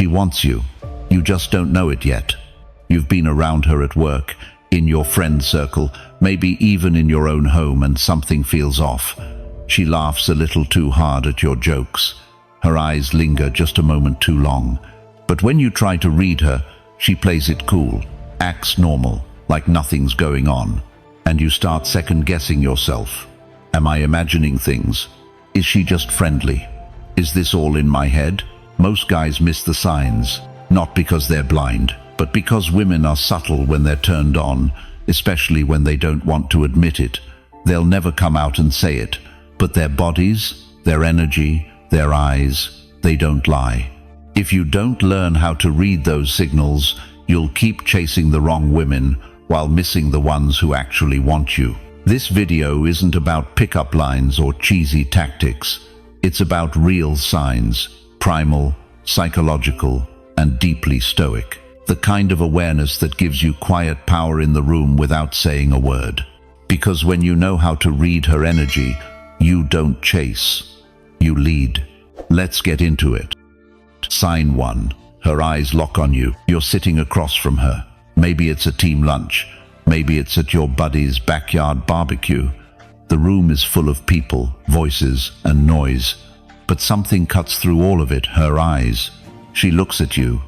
She wants you. You just don't know it yet. You've been around her at work, in your friend circle, maybe even in your own home, and something feels off. She laughs a little too hard at your jokes. Her eyes linger just a moment too long. But when you try to read her, she plays it cool, acts normal, like nothing's going on. And you start second-guessing yourself. Am I imagining things? Is she just friendly? Is this all in my head? Most guys miss the signs, not because they're blind, but because women are subtle when they're turned on, especially when they don't want to admit it. They'll never come out and say it, but their bodies, their energy, their eyes, they don't lie. If you don't learn how to read those signals, you'll keep chasing the wrong women while missing the ones who actually want you. This video isn't about pickup lines or cheesy tactics. It's about real signs, primal, psychological, and deeply stoic. The kind of awareness that gives you quiet power in the room without saying a word. Because when you know how to read her energy, you don't chase, you lead. Let's get into it. Sign 1. Her eyes lock on you. You're sitting across from her. Maybe it's a team lunch. Maybe it's at your buddy's backyard barbecue. The room is full of people, voices, and noise. But something cuts through all of it, her eyes. She looks at you.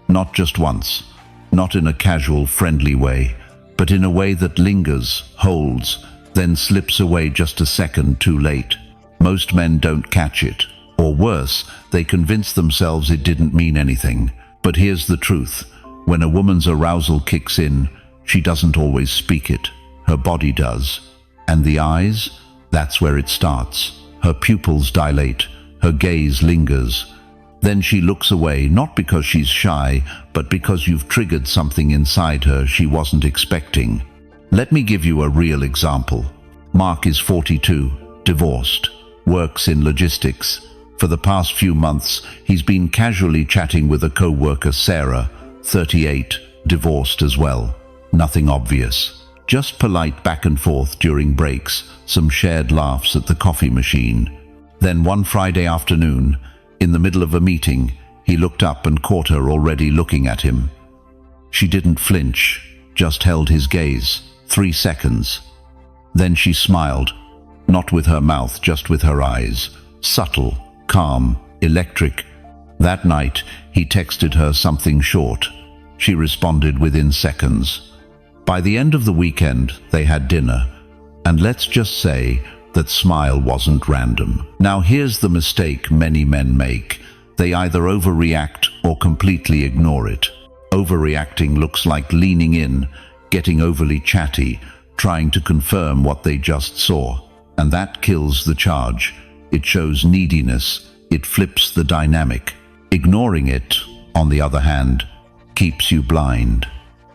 Not just once. Not in a casual, friendly way, but in a way that lingers, holds, then slips away just a second too late. Most men don't catch it. Or worse, they convince themselves it didn't mean anything. But here's the truth. When a woman's arousal kicks in, she doesn't always speak it. Her body does. And the eyes? That's where it starts. Her pupils dilate. Her gaze lingers. Then she looks away, not because she's shy, but because you've triggered something inside her she wasn't expecting. Let me give you a real example. Mark is 42, divorced, works in logistics. For the past few months, he's been casually chatting with a co-worker, Sarah, 38, divorced as well. Nothing obvious. Just polite back and forth during breaks, some shared laughs at the coffee machine. Then one Friday afternoon, in the middle of a meeting, he looked up and caught her already looking at him. She didn't flinch, just held his gaze. 3 seconds. Then she smiled, not with her mouth, just with her eyes. Subtle, calm, electric. That night, he texted her something short. She responded within seconds. By the end of the weekend, they had dinner. And let's just say that smile wasn't random. Now here's the mistake many men make. They either overreact or completely ignore it. Overreacting looks like leaning in, getting overly chatty, trying to confirm what they just saw. And that kills the charge. It shows neediness. It flips the dynamic. Ignoring it, on the other hand, keeps you blind.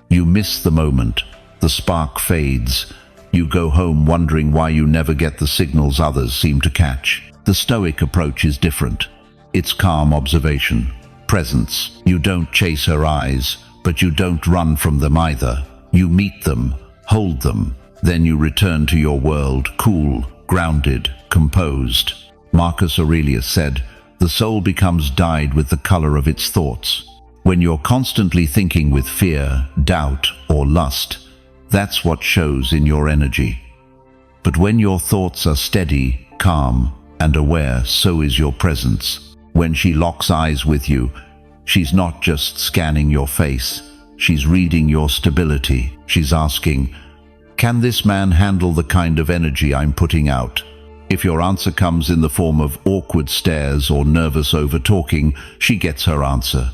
You miss the moment. The spark fades. You go home wondering why you never get the signals others seem to catch. The Stoic approach is different. It's calm observation, presence. You don't chase her eyes, but you don't run from them either. You meet them, hold them, then you return to your world, cool, grounded, composed. Marcus Aurelius said, "The soul becomes dyed with the color of its thoughts." When you're constantly thinking with fear, doubt, or lust, that's what shows in your energy. But when your thoughts are steady, calm, and aware, so is your presence. When she locks eyes with you, she's not just scanning your face. She's reading your stability. She's asking, can this man handle the kind of energy I'm putting out? If your answer comes in the form of awkward stares or nervous over-talking, she gets her answer.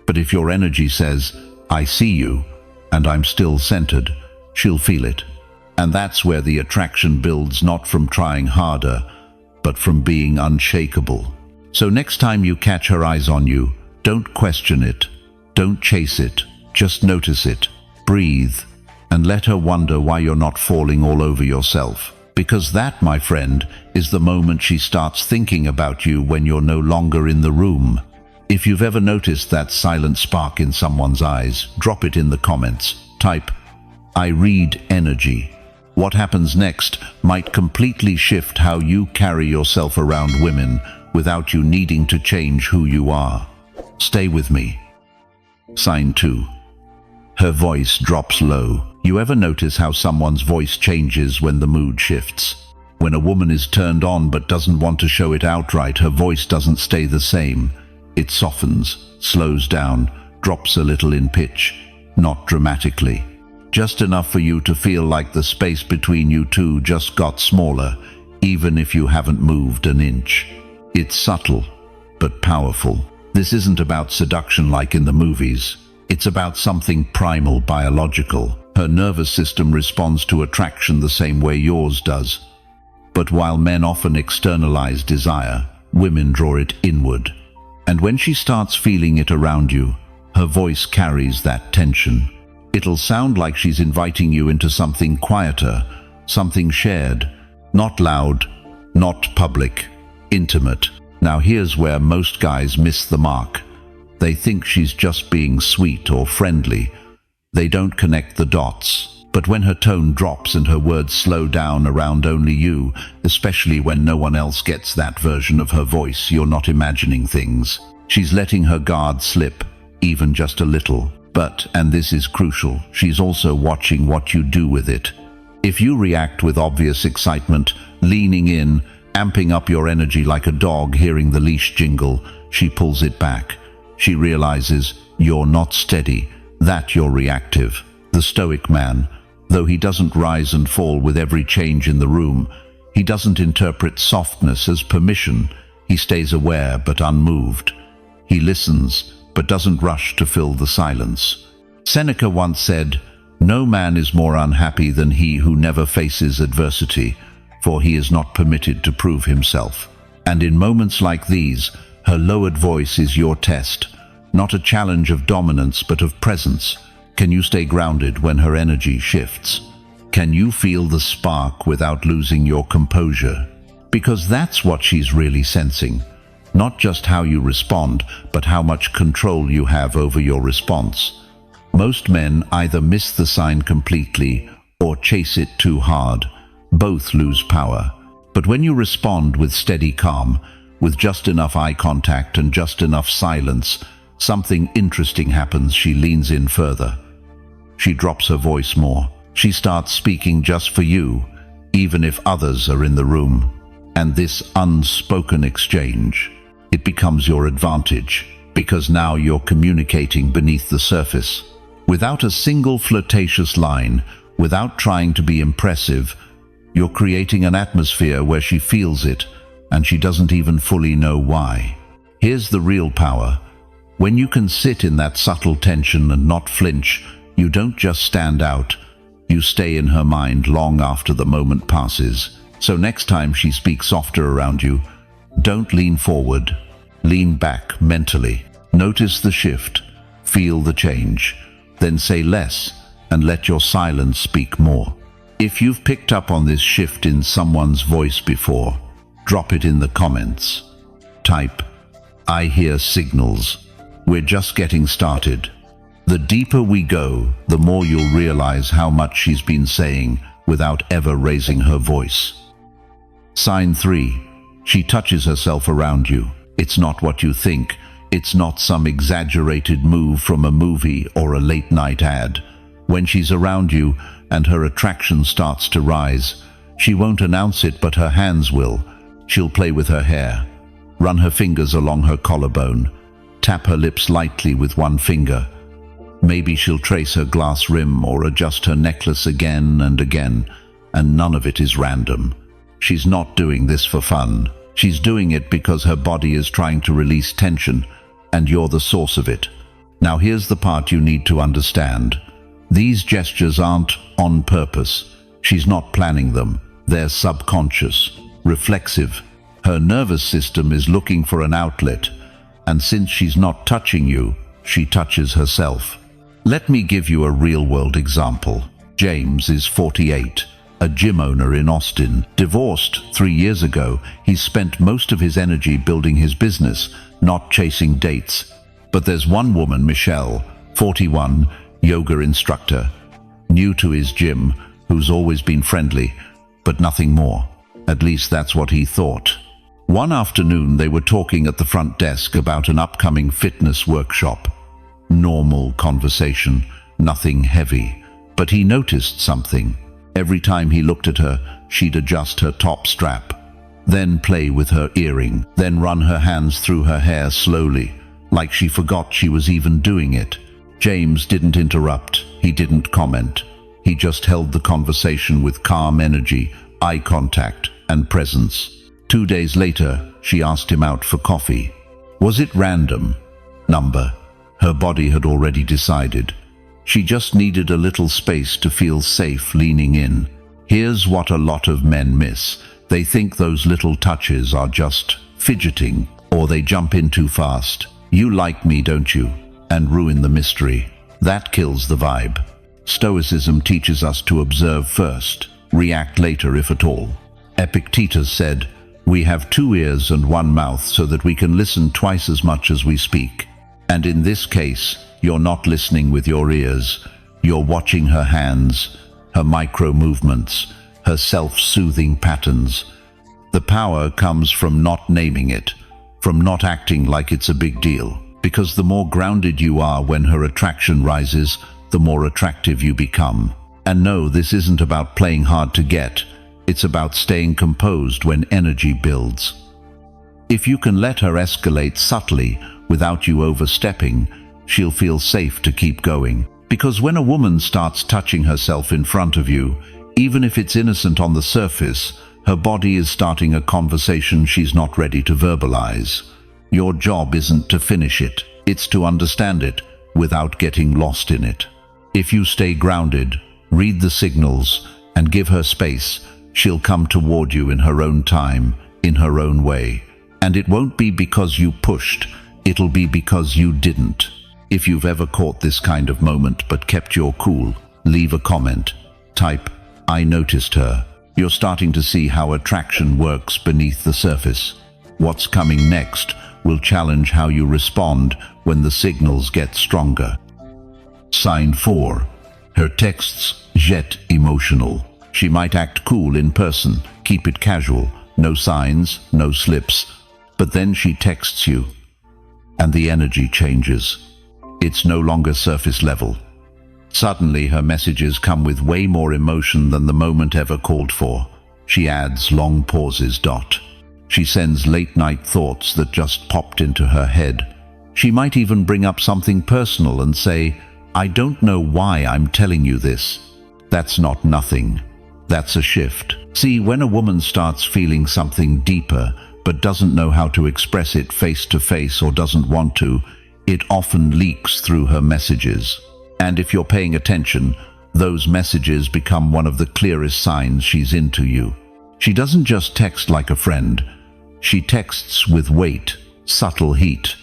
But if your energy says, I see you, and I'm still centered, she'll feel it. And that's where the attraction builds, not from trying harder, but from being unshakable. So next time you catch her eyes on you, don't question it, don't chase it, just notice it, breathe, and let her wonder why you're not falling all over yourself. Because that, my friend, is the moment she starts thinking about you when you're no longer in the room. If you've ever noticed that silent spark in someone's eyes, drop it in the comments. Type, I read energy. What happens next might completely shift how you carry yourself around women without you needing to change who you are. Stay with me. Sign 2. Her voice drops low. You ever notice how someone's voice changes when the mood shifts? When a woman is turned on but doesn't want to show it outright, her voice doesn't stay the same. It softens, slows down, drops a little in pitch, not dramatically. Just enough for you to feel like the space between you two just got smaller, even if you haven't moved an inch. It's subtle, but powerful. This isn't about seduction like in the movies. It's about something primal, biological. Her nervous system responds to attraction the same way yours does. But while men often externalize desire, women draw it inward. And when she starts feeling it around you, her voice carries that tension. It'll sound like she's inviting you into something quieter, something shared, not loud, not public, intimate. Now here's where most guys miss the mark. They think she's just being sweet or friendly. They don't connect the dots. But when her tone drops and her words slow down around only you, especially when no one else gets that version of her voice, you're not imagining things. She's letting her guard slip, even just a little. But, and this is crucial, she's also watching what you do with it. If you react with obvious excitement, leaning in, amping up your energy like a dog hearing the leash jingle, she pulls it back. She realizes you're not steady, that you're reactive. The Stoic man, though he doesn't rise and fall with every change in the room, he doesn't interpret softness as permission. He stays aware but unmoved. He listens but doesn't rush to fill the silence. Seneca once said, "No man is more unhappy than he who never faces adversity, for he is not permitted to prove himself." And in moments like these, her lowered voice is your test, not a challenge of dominance but of presence. Can you stay grounded when her energy shifts? Can you feel the spark without losing your composure? Because that's what she's really sensing. Not just how you respond, but how much control you have over your response. Most men either miss the sign completely or chase it too hard. Both lose power. But when you respond with steady calm, with just enough eye contact and just enough silence, something interesting happens. She leans in further. She drops her voice more. She starts speaking just for you, even if others are in the room. And this unspoken exchange, it becomes your advantage, because now you're communicating beneath the surface. Without a single flirtatious line, without trying to be impressive, you're creating an atmosphere where she feels it, and she doesn't even fully know why. Here's the real power. When you can sit in that subtle tension and not flinch, you don't just stand out, you stay in her mind long after the moment passes. So next time she speaks softer around you, don't lean forward, lean back mentally. Notice the shift, feel the change, then say less and let your silence speak more. If you've picked up on this shift in someone's voice before, drop it in the comments. Type, "I hear signals. We're just getting started." The deeper we go, the more you'll realize how much she's been saying without ever raising her voice. Sign 3. She touches herself around you. It's not what you think. It's not some exaggerated move from a movie or a late-night ad. When she's around you and her attraction starts to rise, she won't announce it, but her hands will. She'll play with her hair, run her fingers along her collarbone, tap her lips lightly with one finger. Maybe she'll trace her glass rim or adjust her necklace again and again, and none of it is random. She's not doing this for fun. She's doing it because her body is trying to release tension, and you're the source of it. Now here's the part you need to understand. These gestures aren't on purpose. She's not planning them. They're subconscious, reflexive. Her nervous system is looking for an outlet, and since she's not touching you, she touches herself. Let me give you a real-world example. James is 48, a gym owner in Austin. Divorced 3 years ago, he's spent most of his energy building his business, not chasing dates. But there's one woman, Michelle, 41, yoga instructor, new to his gym, who's always been friendly, but nothing more. At least that's what he thought. One afternoon they were talking at the front desk about an upcoming fitness workshop. Normal conversation, nothing heavy. But he noticed something. Every time he looked at her, she'd adjust her top strap, then play with her earring, then run her hands through her hair slowly, like she forgot she was even doing it. James didn't interrupt, he didn't comment. He just held the conversation with calm energy, eye contact, and presence. 2 days later, she asked him out for coffee. Was it random? Number. Her body had already decided. She just needed a little space to feel safe leaning in. Here's what a lot of men miss. They think those little touches are just fidgeting, or they jump in too fast. You like me, don't you? And ruin the mystery. That kills the vibe. Stoicism teaches us to observe first, react later if at all. Epictetus said, "We have 2 ears and 1 mouth so that we can listen twice as much as we speak." And in this case, you're not listening with your ears. You're watching her hands, her micro movements, her self-soothing patterns. The power comes from not naming it, from not acting like it's a big deal. Because the more grounded you are when her attraction rises, the more attractive you become. And no, this isn't about playing hard to get. It's about staying composed when energy builds. If you can let her escalate subtly without you overstepping, she'll feel safe to keep going. Because when a woman starts touching herself in front of you, even if it's innocent on the surface, her body is starting a conversation she's not ready to verbalize. Your job isn't to finish it, it's to understand it without getting lost in it. If you stay grounded, read the signals, and give her space, she'll come toward you in her own time, in her own way. And it won't be because you pushed, it'll be because you didn't. If you've ever caught this kind of moment but kept your cool, leave a comment. Type, "I noticed her." You're starting to see how attraction works beneath the surface. What's coming next will challenge how you respond when the signals get stronger. Sign 4. Her texts jet emotional. She might act cool in person, keep it casual, no signs, no slips, but then she texts you, and the energy changes. It's no longer surface level. Suddenly her messages come with way more emotion than the moment ever called for. She adds long pauses. She sends late-night thoughts that just popped into her head. She might even bring up something personal and say, "I don't know why I'm telling you this." That's not nothing. That's a shift. See, when a woman starts feeling something deeper but doesn't know how to express it face to face or doesn't want to, it often leaks through her messages. And if you're paying attention, those messages become one of the clearest signs she's into you. She doesn't just text like a friend. She texts with weight, subtle heat,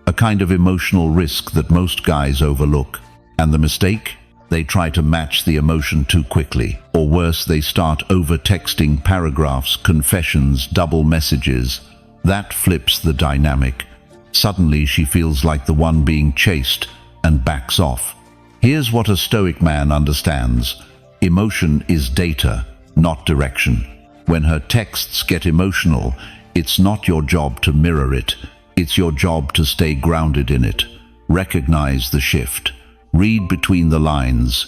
a kind of emotional risk that most guys overlook. And the mistake? They try to match the emotion too quickly. Or worse, they start over-texting paragraphs, confessions, double messages. That flips the dynamic. Suddenly she feels like the one being chased and backs off. Here's what a Stoic man understands. Emotion is data, not direction. When her texts get emotional, it's not your job to mirror it. It's your job to stay grounded in it. Recognize the shift. Read between the lines.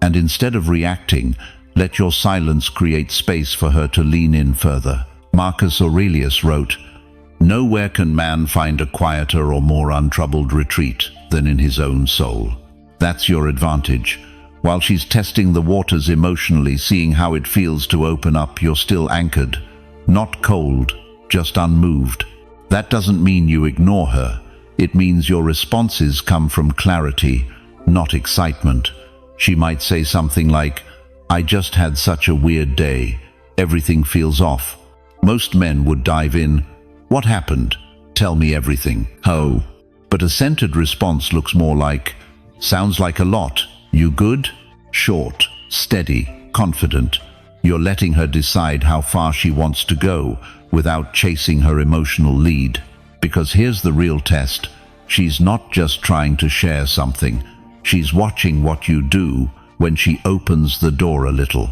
And instead of reacting, let your silence create space for her to lean in further. Marcus Aurelius wrote, "Nowhere can man find a quieter or more untroubled retreat than in his own soul." That's your advantage. While she's testing the waters emotionally, seeing how it feels to open up, you're still anchored. Not cold, just unmoved. That doesn't mean you ignore her. It means your responses come from clarity, not excitement. She might say something like, "I just had such a weird day. Everything feels off." Most men would dive in, "What happened? Tell me everything." Oh. But a centered response looks more like, "Sounds like a lot. You good?" Short, steady, confident. You're letting her decide how far she wants to go without chasing her emotional lead. Because here's the real test. She's not just trying to share something. She's watching what you do when she opens the door a little.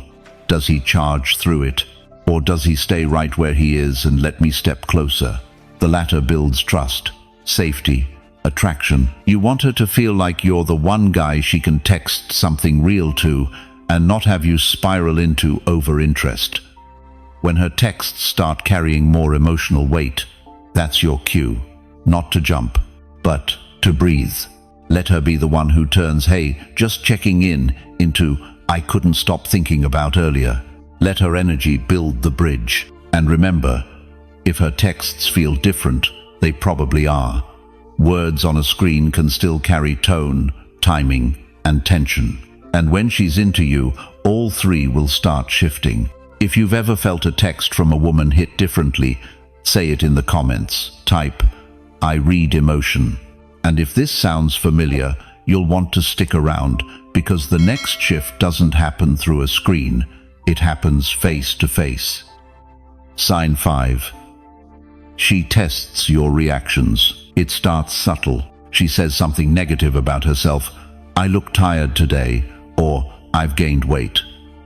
Does he charge through it? Or does he stay right where he is and let me step closer? The latter builds trust, safety, attraction. You want her to feel like you're the one guy she can text something real to and not have you spiral into over-interest. When her texts start carrying more emotional weight, that's your cue, not to jump, but to breathe. Let her be the one who turns, "Hey, just checking in," into, "I couldn't stop thinking about earlier." Let her energy build the bridge. And remember, if her texts feel different, they probably are. Words on a screen can still carry tone, timing, and tension. And when she's into you, all three will start shifting. If you've ever felt a text from a woman hit differently, say it in the comments. Type, "I read emotion." And if this sounds familiar, you'll want to stick around, because the next shift doesn't happen through a screen. It happens face to face. Sign 5. She tests your reactions. It starts subtle. She says something negative about herself. "I look tired today," or "I've gained weight."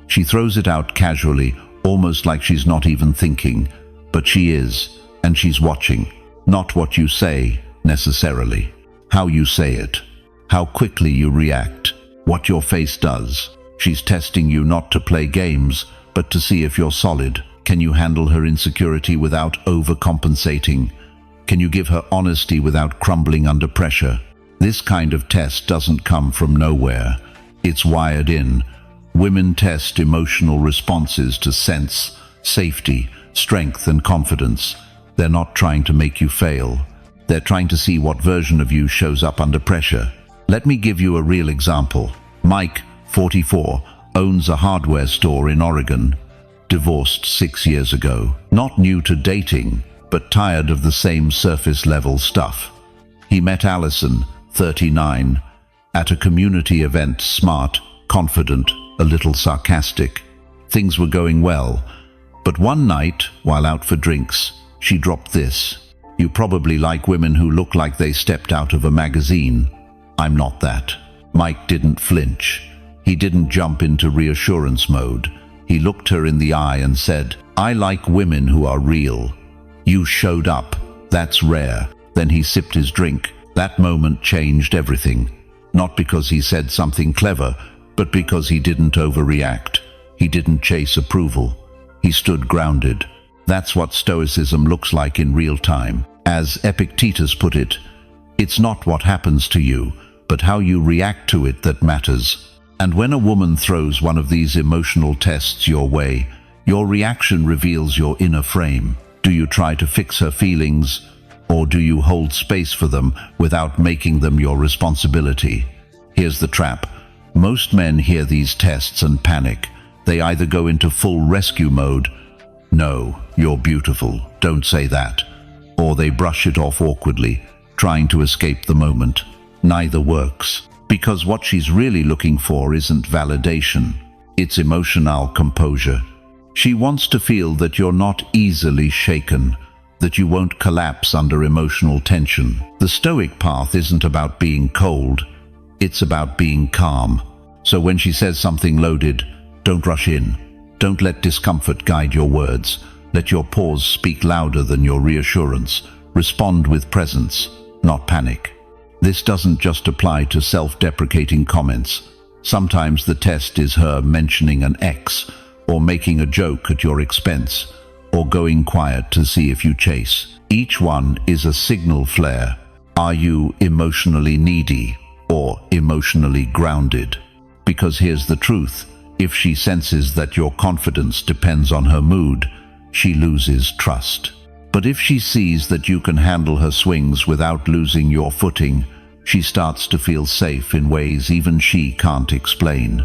She throws it out casually, almost like she's not even thinking. But she is, and she's watching. Not what you say, necessarily. How you say it. How quickly you react. What your face does. She's testing you not to play games, but to see if you're solid. Can you handle her insecurity without overcompensating? Can you give her honesty without crumbling under pressure? This kind of test doesn't come from nowhere. It's wired in. Women test emotional responses to sense, safety, strength, and confidence. They're not trying to make you fail. They're trying to see what version of you shows up under pressure. Let me give you a real example. Mike, 44, owns a hardware store in Oregon. Divorced 6 years ago. Not new to dating, but tired of the same surface-level stuff. He met Allison, 39, at a community event, smart, confident, a little sarcastic. Things were going well, but one night, while out for drinks, she dropped this. "You probably like women who look like they stepped out of a magazine. I'm not that." Mike didn't flinch. He didn't jump into reassurance mode. He looked her in the eye and said, "I like women who are real. You showed up. That's rare." Then he sipped his drink. That moment changed everything. Not because he said something clever, but because he didn't overreact. He didn't chase approval. He stood grounded. That's what Stoicism looks like in real time. As Epictetus put it, it's not what happens to you, but how you react to it that matters. And when a woman throws one of these emotional tests your way, your reaction reveals your inner frame. Do you try to fix her feelings, or do you hold space for them without making them your responsibility? Here's the trap. Most men hear these tests and panic. They either go into full rescue mode, "No, you're beautiful, don't say that," or they brush it off awkwardly, trying to escape the moment. Neither works, because what she's really looking for isn't validation. It's emotional composure. She wants to feel that you're not easily shaken, that you won't collapse under emotional tension. The Stoic path isn't about being cold, it's about being calm. So when she says something loaded, don't rush in. Don't let discomfort guide your words. Let your pause speak louder than your reassurance. Respond with presence, not panic. This doesn't just apply to self-deprecating comments. Sometimes the test is her mentioning an ex, or making a joke at your expense, or going quiet to see if you chase. Each one is a signal flare. Are you emotionally needy or emotionally grounded? Because here's the truth. If she senses that your confidence depends on her mood, she loses trust. But if she sees that you can handle her swings without losing your footing, she starts to feel safe in ways even she can't explain.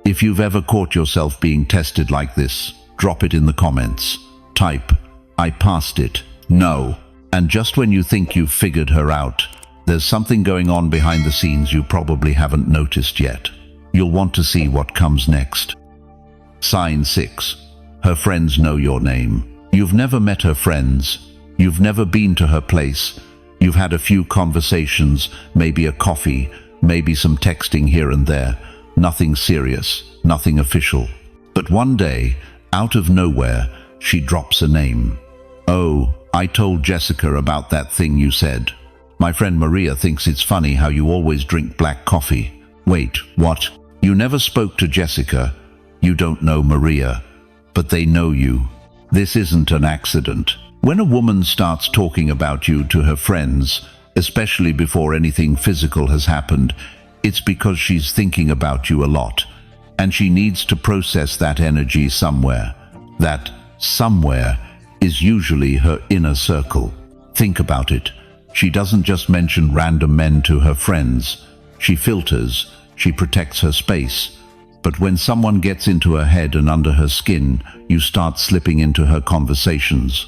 If you've ever caught yourself being tested like this, drop it in the comments. Type, "I passed it," "No." And just when you think you've figured her out, there's something going on behind the scenes you probably haven't noticed yet. You'll want to see what comes next. Sign 6. Her friends know your name. You've never met her friends. You've never been to her place. You've had a few conversations, maybe a coffee, maybe some texting here and there. Nothing serious, nothing official. But one day, out of nowhere, she drops a name. "Oh, I told Jessica about that thing you said. My friend Maria thinks it's funny how you always drink black coffee." Wait, what? You never spoke to Jessica. You don't know Maria, but they know you. This isn't an accident. When a woman starts talking about you to her friends, especially before anything physical has happened, it's because she's thinking about you a lot, and she needs to process that energy somewhere. That somewhere is usually her inner circle. Think about it. She doesn't just mention random men to her friends. She filters, she protects her space. But when someone gets into her head and under her skin, you start slipping into her conversations.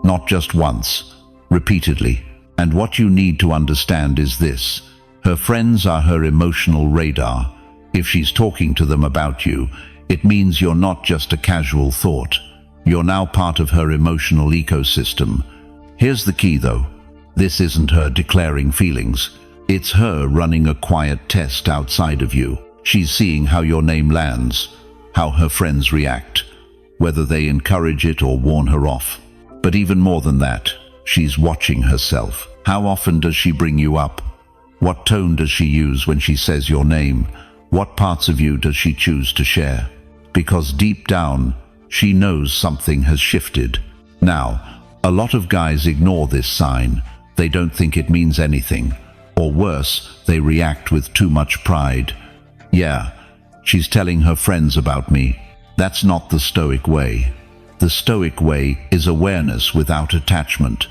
Not just once, repeatedly. And what you need to understand is this. Her friends are her emotional radar. If she's talking to them about you, it means you're not just a casual thought. You're now part of her emotional ecosystem. Here's the key though. This isn't her declaring feelings. It's her running a quiet test outside of you. She's seeing how your name lands, how her friends react, whether they encourage it or warn her off. But even more than that, she's watching herself. How often does she bring you up? What tone does she use when she says your name? What parts of you does she choose to share? Because deep down, she knows something has shifted. Now, a lot of guys ignore this sign. They don't think it means anything. Or worse, they react with too much pride. "Yeah, she's telling her friends about me." That's not the Stoic way. The Stoic way is awareness without attachment.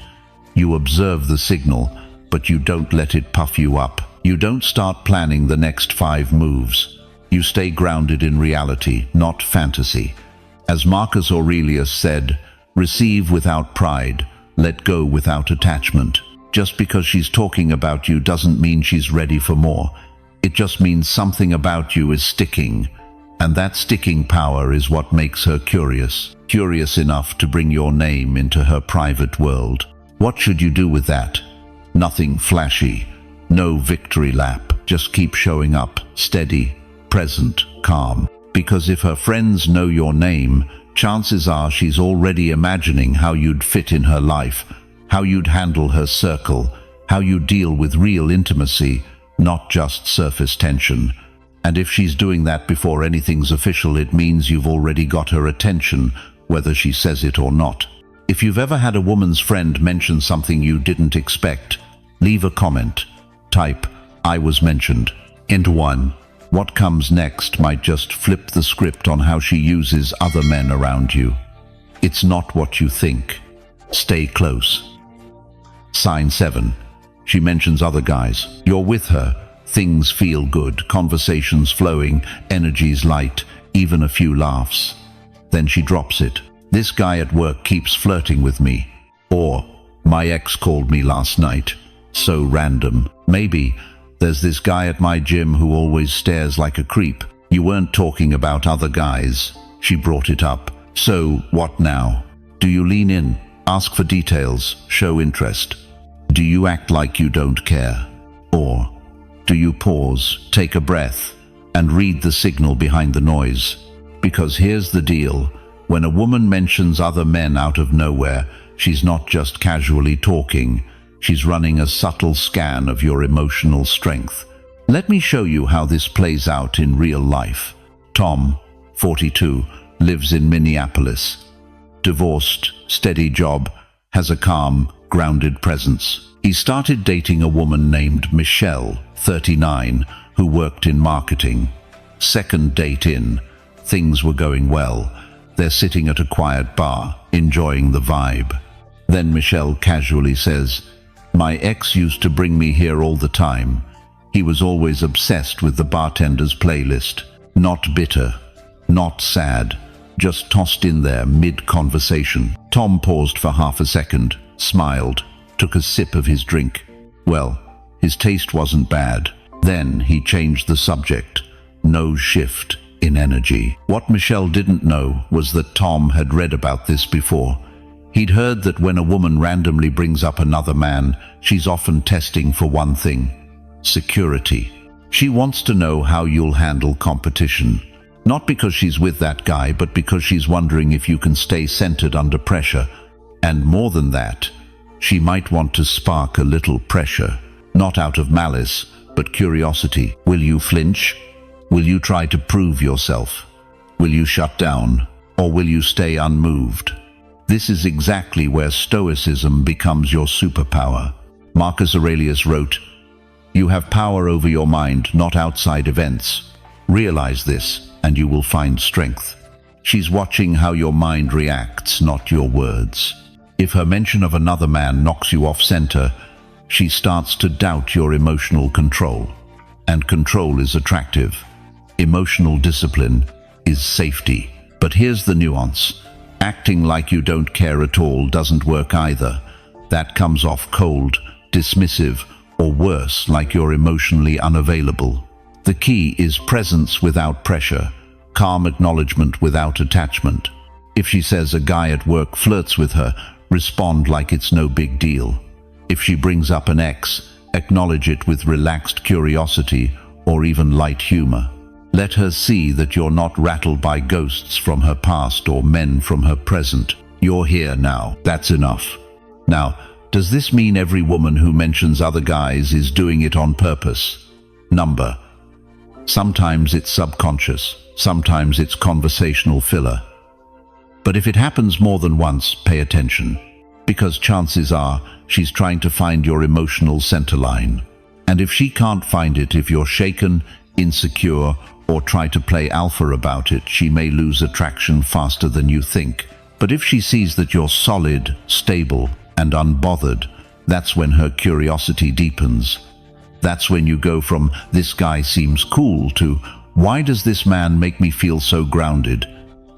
You observe the signal, but you don't let it puff you up. You don't start planning the next 5 moves. You stay grounded in reality, not fantasy. As Marcus Aurelius said, receive without pride, let go without attachment. Just because she's talking about you doesn't mean she's ready for more. It just means something about you is sticking. And that sticking power is what makes her curious. Curious enough to bring your name into her private world. What should you do with that? Nothing flashy. No victory lap. Just keep showing up, steady, present, calm. Because if her friends know your name, chances are she's already imagining how you'd fit in her life, how you'd handle her circle, how you deal with real intimacy, not just surface tension. And if she's doing that before anything's official, it means you've already got her attention, whether she says it or not. If you've ever had a woman's friend mention something you didn't expect, leave a comment. Type, "I was mentioned," into 1. What comes next might just flip the script on how she uses other men around you. It's not what you think. Stay close. Sign 7. She mentions other guys. You're with her. Things feel good, conversations flowing, energies light, even a few laughs. Then she drops it. "This guy at work keeps flirting with me." Or, "My ex called me last night." So random. Maybe, "There's this guy at my gym who always stares like a creep." You weren't talking about other guys. She brought it up. So, what now? Do you lean in, ask for details, show interest? Do you act like you don't care? Or do you pause, take a breath, and read the signal behind the noise? Because here's the deal. When a woman mentions other men out of nowhere, she's not just casually talking. She's running a subtle scan of your emotional strength. Let me show you how this plays out in real life. Tom, 42, lives in Minneapolis. Divorced, steady job, has a calm, grounded presence. He started dating a woman named Michelle, 39, who worked in marketing. Second date in, things were going well. They're sitting at a quiet bar, enjoying the vibe. Then Michelle casually says, "My ex used to bring me here all the time. He was always obsessed with the bartender's playlist. Not bitter, not sad, just tossed in there mid-conversation." Tom paused for half a second, smiled, took a sip of his drink. Well, his taste wasn't bad. Then he changed the subject. No shift in energy. What Michelle didn't know was that Tom had read about this before. He'd heard that when a woman randomly brings up another man, she's often testing for one thing: security. She wants to know how you'll handle competition. Not because she's with that guy, but because she's wondering if you can stay centered under pressure. And more than that, she might want to spark a little pressure, not out of malice, but curiosity. Will you flinch? Will you try to prove yourself? Will you shut down? Or will you stay unmoved? This is exactly where Stoicism becomes your superpower. Marcus Aurelius wrote, "You have power over your mind, not outside events. Realize this, and you will find strength." She's watching how your mind reacts, not your words. If her mention of another man knocks you off center, she starts to doubt your emotional control. And control is attractive. Emotional discipline is safety. But here's the nuance. Acting like you don't care at all doesn't work either. That comes off cold, dismissive, or worse, like you're emotionally unavailable. The key is presence without pressure, calm acknowledgement without attachment. If she says a guy at work flirts with her, respond like it's no big deal. If she brings up an ex, acknowledge it with relaxed curiosity or even light humor. Let her see that you're not rattled by ghosts from her past or men from her present. You're here now. That's enough. Now, does this mean every woman who mentions other guys is doing it on purpose? Sometimes it's subconscious, sometimes it's conversational filler. But if it happens more than once, pay attention, because chances are she's trying to find your emotional center line. And if she can't find it, if you're shaken, insecure, or try to play alpha about it, she may lose attraction faster than you think. But if she sees that you're solid, stable, and unbothered, that's when her curiosity deepens. That's when you go from "this guy seems cool" to "why does this man make me feel so grounded?"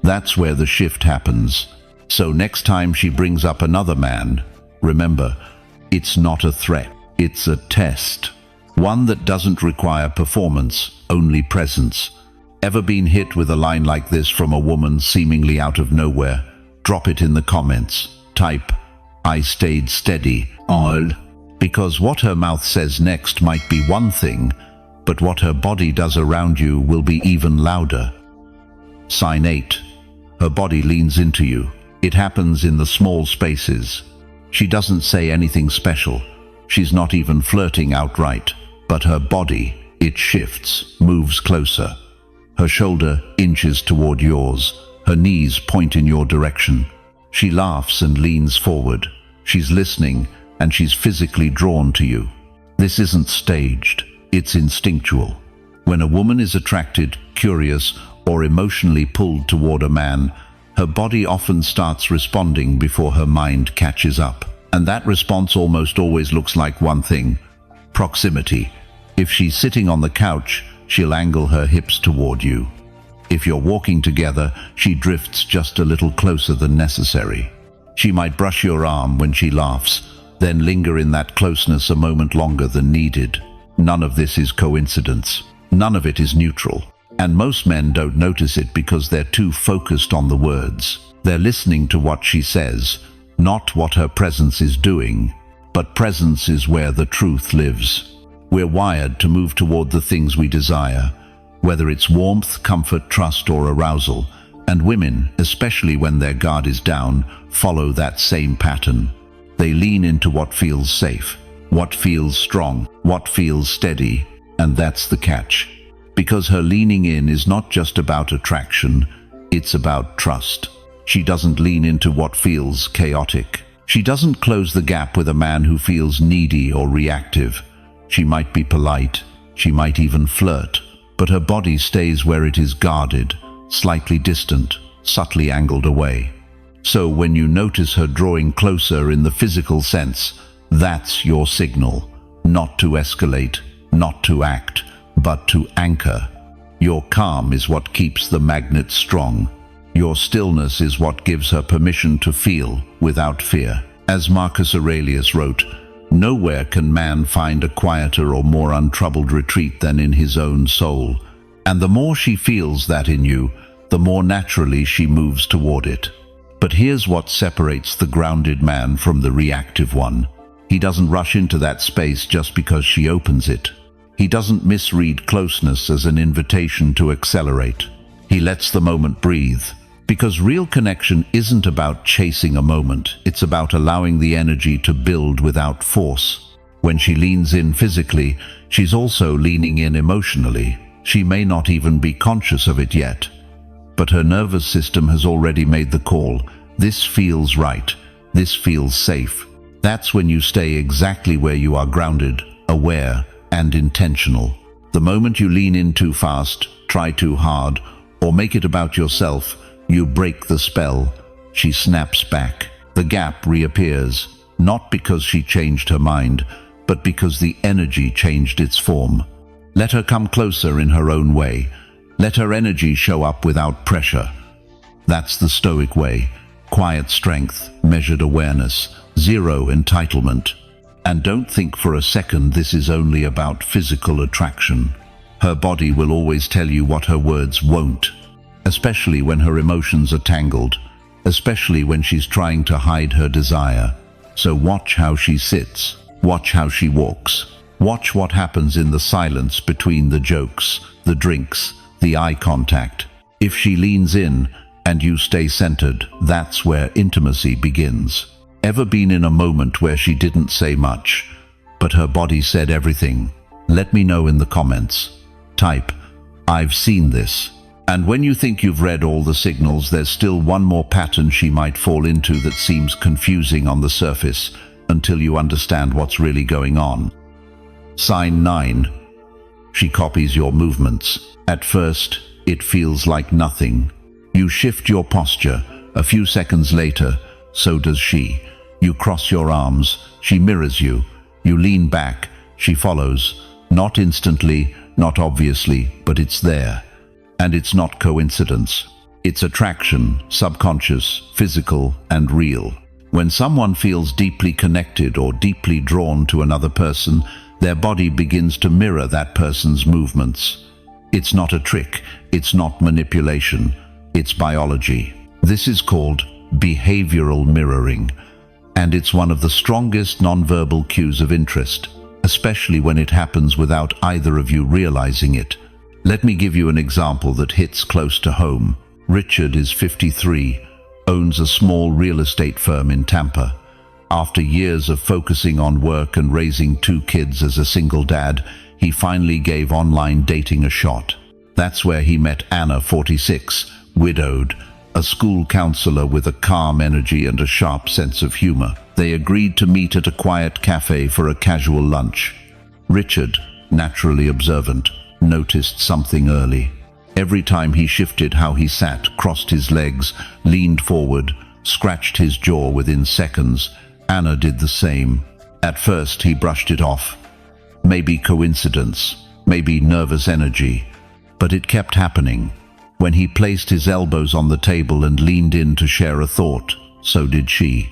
That's where the shift happens. So next time she brings up another man, remember, it's not a threat, it's a test. One that doesn't require performance, only presence. Ever been hit with a line like this from a woman seemingly out of nowhere? Drop it in the comments. Type, "I stayed steady, all." Because what her mouth says next might be one thing, but what her body does around you will be even louder. Sign 8. Her body leans into you. It happens in the small spaces. She doesn't say anything special. She's not even flirting outright. But her body, it shifts, moves closer. Her shoulder inches toward yours. Her knees point in your direction. She laughs and leans forward. She's listening, and she's physically drawn to you. This isn't staged. It's instinctual. When a woman is attracted, curious, or emotionally pulled toward a man, her body often starts responding before her mind catches up. And that response almost always looks like one thing: proximity. If she's sitting on the couch, she'll angle her hips toward you. If you're walking together, she drifts just a little closer than necessary. She might brush your arm when she laughs, then linger in that closeness a moment longer than needed. None of this is coincidence. None of it is neutral. And most men don't notice it because they're too focused on the words. They're listening to what she says, not what her presence is doing. But presence is where the truth lives. We're wired to move toward the things we desire, whether it's warmth, comfort, trust, or arousal. And women, especially when their guard is down, follow that same pattern. They lean into what feels safe, what feels strong, what feels steady, and that's the catch. Because her leaning in is not just about attraction, it's about trust. She doesn't lean into what feels chaotic. She doesn't close the gap with a man who feels needy or reactive. She might be polite, she might even flirt, but her body stays where it is guarded, slightly distant, subtly angled away. So when you notice her drawing closer in the physical sense, that's your signal. Not to escalate, not to act, but to anchor. Your calm is what keeps the magnet strong. Your stillness is what gives her permission to feel without fear. As Marcus Aurelius wrote, "Nowhere can man find a quieter or more untroubled retreat than in his own soul." And the more she feels that in you, the more naturally she moves toward it. But here's what separates the grounded man from the reactive one. He doesn't rush into that space just because she opens it. He doesn't misread closeness as an invitation to accelerate. He lets the moment breathe. Because real connection isn't about chasing a moment, it's about allowing the energy to build without force. When she leans in physically, she's also leaning in emotionally. She may not even be conscious of it yet, but her nervous system has already made the call. This feels right. This feels safe. That's when you stay exactly where you are, grounded, aware, and intentional. The moment you lean in too fast, try too hard, or make it about yourself, you break the spell. She snaps back. The gap reappears, not because she changed her mind, but because the energy changed its form. Let her come closer in her own way. Let her energy show up without pressure. That's the Stoic way. Quiet strength, measured awareness, zero entitlement. And don't think for a second this is only about physical attraction. Her body will always tell you what her words won't, especially when her emotions are tangled, especially when she's trying to hide her desire. So watch how she sits, watch how she walks, watch what happens in the silence between the jokes, the drinks, the eye contact. If she leans in and you stay centered, that's where intimacy begins. Ever been in a moment where she didn't say much, but her body said everything? Let me know in the comments. Type, "I've seen this." And when you think you've read all the signals, there's still one more pattern she might fall into that seems confusing on the surface until you understand what's really going on. Sign 9. She copies your movements. At first, it feels like nothing. You shift your posture. A few seconds later, so does she. You cross your arms. She mirrors you. You lean back. She follows. Not instantly, not obviously, but it's there. And it's not coincidence. It's attraction, subconscious, physical, and real. When someone feels deeply connected or deeply drawn to another person, their body begins to mirror that person's movements. It's not a trick. It's not manipulation. It's biology. This is called behavioral mirroring, and it's one of the strongest nonverbal cues of interest, especially when it happens without either of you realizing it. Let me give you an example that hits close to home. Richard is 53, owns a small real estate firm in Tampa. After years of focusing on work and raising 2 kids as a single dad, he finally gave online dating a shot. That's where he met Anna, 46, widowed, a school counselor with a calm energy and a sharp sense of humor. They agreed to meet at a quiet cafe for a casual lunch. Richard, naturally observant, noticed something early. Every time he shifted how he sat, crossed his legs, leaned forward, scratched his jaw within seconds, Anna did the same. At first he brushed it off. Maybe coincidence, maybe nervous energy, but it kept happening. When he placed his elbows on the table and leaned in to share a thought, so did she.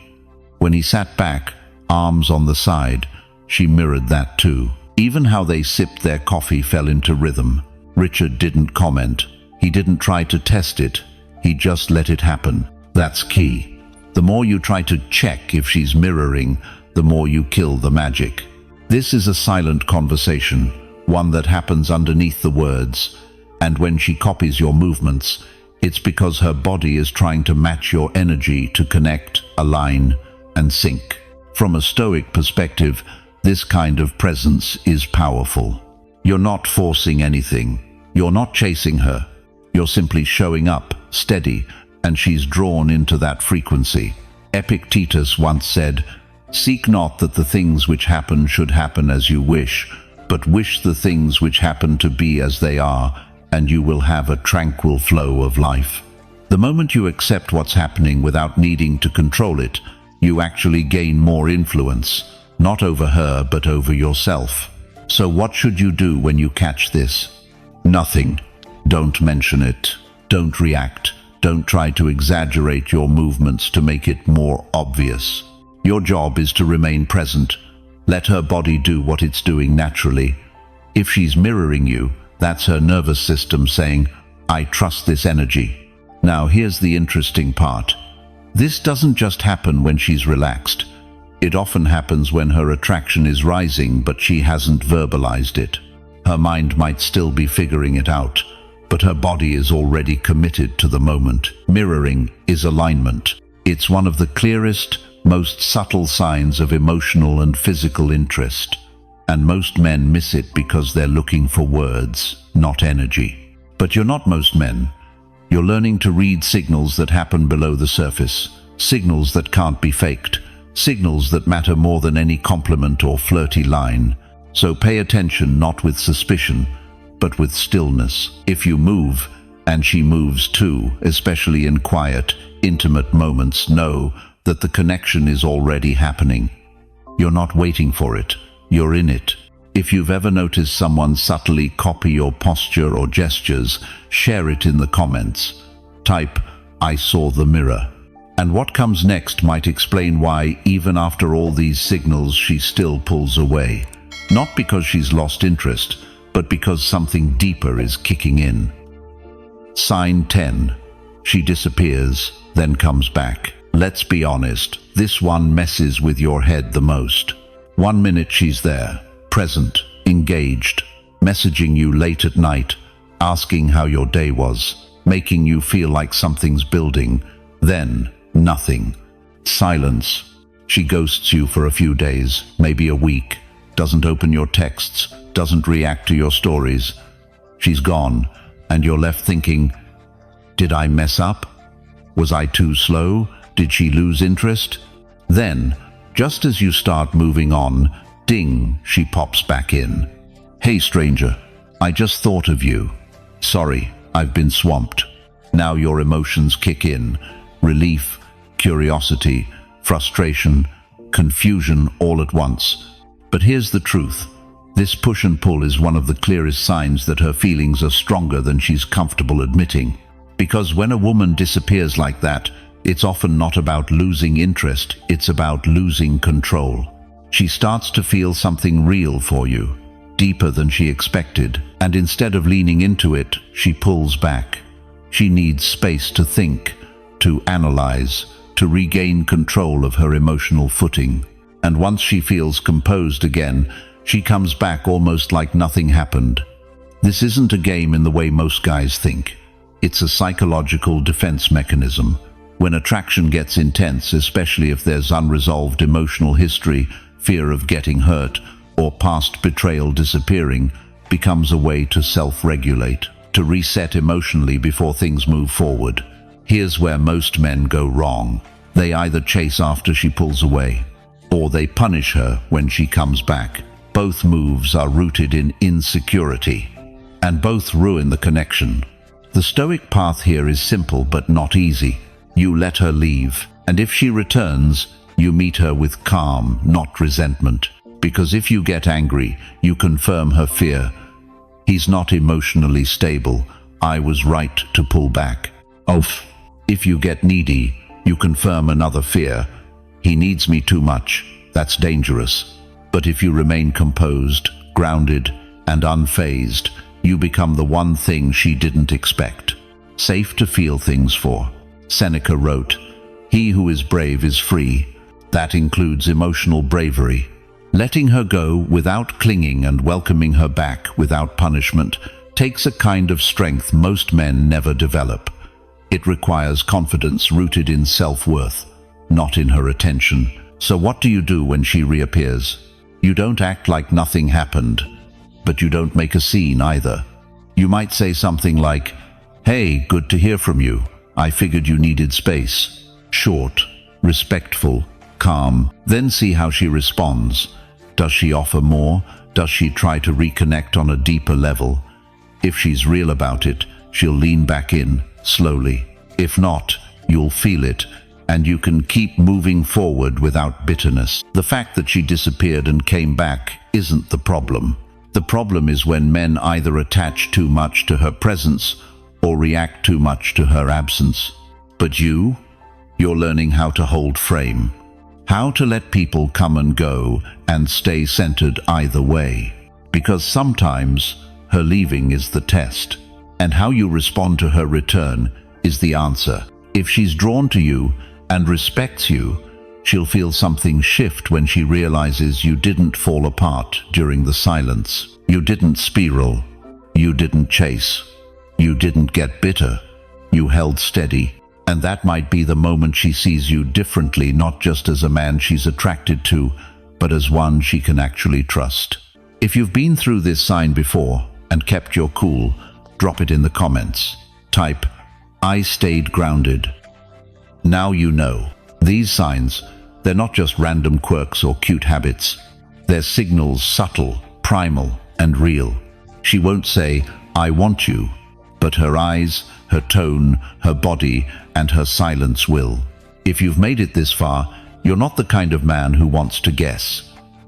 When he sat back, arms on the side, she mirrored that too. Even how they sipped their coffee fell into rhythm. Richard didn't comment. He didn't try to test it. He just let it happen. That's key. The more you try to check if she's mirroring, the more you kill the magic. This is a silent conversation, one that happens underneath the words. And when she copies your movements, it's because her body is trying to match your energy to connect, align, and sync. From a Stoic perspective, this kind of presence is powerful. You're not forcing anything. You're not chasing her. You're simply showing up, steady, and she's drawn into that frequency. Epictetus once said, "Seek not that the things which happen should happen as you wish, but wish the things which happen to be as they are, and you will have a tranquil flow of life." The moment you accept what's happening without needing to control it, you actually gain more influence, not over her, but over yourself. So what should you do when you catch this? Nothing. Don't mention it. Don't react. Don't try to exaggerate your movements to make it more obvious. Your job is to remain present. Let her body do what it's doing naturally. If she's mirroring you, that's her nervous system saying, "I trust this energy." Now here's the interesting part. This doesn't just happen when she's relaxed. It often happens when her attraction is rising, but she hasn't verbalized it. Her mind might still be figuring it out. but her body is already committed to the moment. Mirroring is alignment. It's one of the clearest, most subtle signs of emotional and physical interest, and most men miss it because they're looking for words, not energy. But you're not most men. You're learning to read signals that happen below the surface, signals that can't be faked, signals that matter more than any compliment or flirty line. So pay attention, not with suspicion, but with stillness. If you move, and she moves too, especially in quiet, intimate moments, know that the connection is already happening. You're not waiting for it, you're in it. If you've ever noticed someone subtly copy your posture or gestures, share it in the comments. Type, "I saw the mirror." And what comes next might explain why, even after all these signals, she still pulls away. Not because she's lost interest, but because something deeper is kicking in. Sign 10. She disappears, then comes back. Let's be honest, this one messes with your head the most. 1 minute she's there, present, engaged, messaging you late at night, asking how your day was, making you feel like something's building. Then, nothing. Silence. She ghosts you for a few days, maybe a week, doesn't open your texts, doesn't react to your stories. She's gone, and you're left thinking, did I mess up? Was I too slow? Did she lose interest? Then, just as you start moving on, ding, she pops back in. Hey stranger, I just thought of you. Sorry, I've been swamped. Now your emotions kick in. Relief, curiosity, frustration, confusion all at once. But here's the truth. This push and pull is one of the clearest signs that her feelings are stronger than she's comfortable admitting. Because when a woman disappears like that, it's often not about losing interest, it's about losing control. She starts to feel something real for you, deeper than she expected, and instead of leaning into it, she pulls back. She needs space to think, to analyze, to regain control of her emotional footing. And once she feels composed again, she comes back almost like nothing happened. This isn't a game in the way most guys think. It's a psychological defense mechanism. When attraction gets intense, especially if there's unresolved emotional history, fear of getting hurt, or past betrayal disappearing, becomes a way to self-regulate, to reset emotionally before things move forward. Here's where most men go wrong. They either chase after she pulls away, or they punish her when she comes back. Both moves are rooted in insecurity, and both ruin the connection. The Stoic path here is simple but not easy. You let her leave, and if she returns, you meet her with calm, not resentment. Because if you get angry, you confirm her fear. He's not emotionally stable. I was right to pull back. If you get needy, you confirm another fear. He needs me too much. That's dangerous. But if you remain composed, grounded, and unfazed, you become the one thing she didn't expect. Safe to feel things for. Seneca wrote, "He who is brave is free." That includes emotional bravery. Letting her go without clinging and welcoming her back without punishment takes a kind of strength most men never develop. It requires confidence rooted in self-worth, not in her attention. So what do you do when she reappears? You don't act like nothing happened, but you don't make a scene either. You might say something like, "Hey, good to hear from you. I figured you needed space." Short, respectful, calm. Then see how she responds. Does she offer more? Does she try to reconnect on a deeper level? If she's real about it, she'll lean back in, slowly. If not, you'll feel it, and you can keep moving forward without bitterness. The fact that she disappeared and came back isn't the problem. The problem is when men either attach too much to her presence or react too much to her absence. But you're learning how to hold frame, how to let people come and go and stay centered either way. Because sometimes her leaving is the test, and how you respond to her return is the answer. If she's drawn to you and respects you, she'll feel something shift when she realizes you didn't fall apart during the silence. You didn't spiral. You didn't chase. You didn't get bitter. You held steady. And that might be the moment she sees you differently, not just as a man she's attracted to, but as one she can actually trust. If you've been through this sign before and kept your cool, drop it in the comments. Type, "I stayed grounded." Now you know. These signs, they're not just random quirks or cute habits. They're signals, subtle, primal, and real. She won't say, "I want you," but her eyes, her tone, her body, and her silence will. If you've made it this far, you're not the kind of man who wants to guess.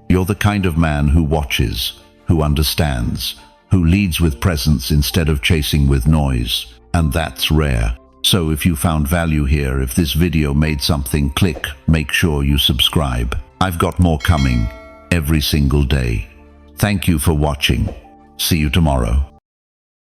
You're the kind of man who watches, who understands, who leads with presence instead of chasing with noise. And that's rare. So if you found value here, if this video made something click, make sure you subscribe. I've got more coming every single day. Thank you for watching. See you tomorrow.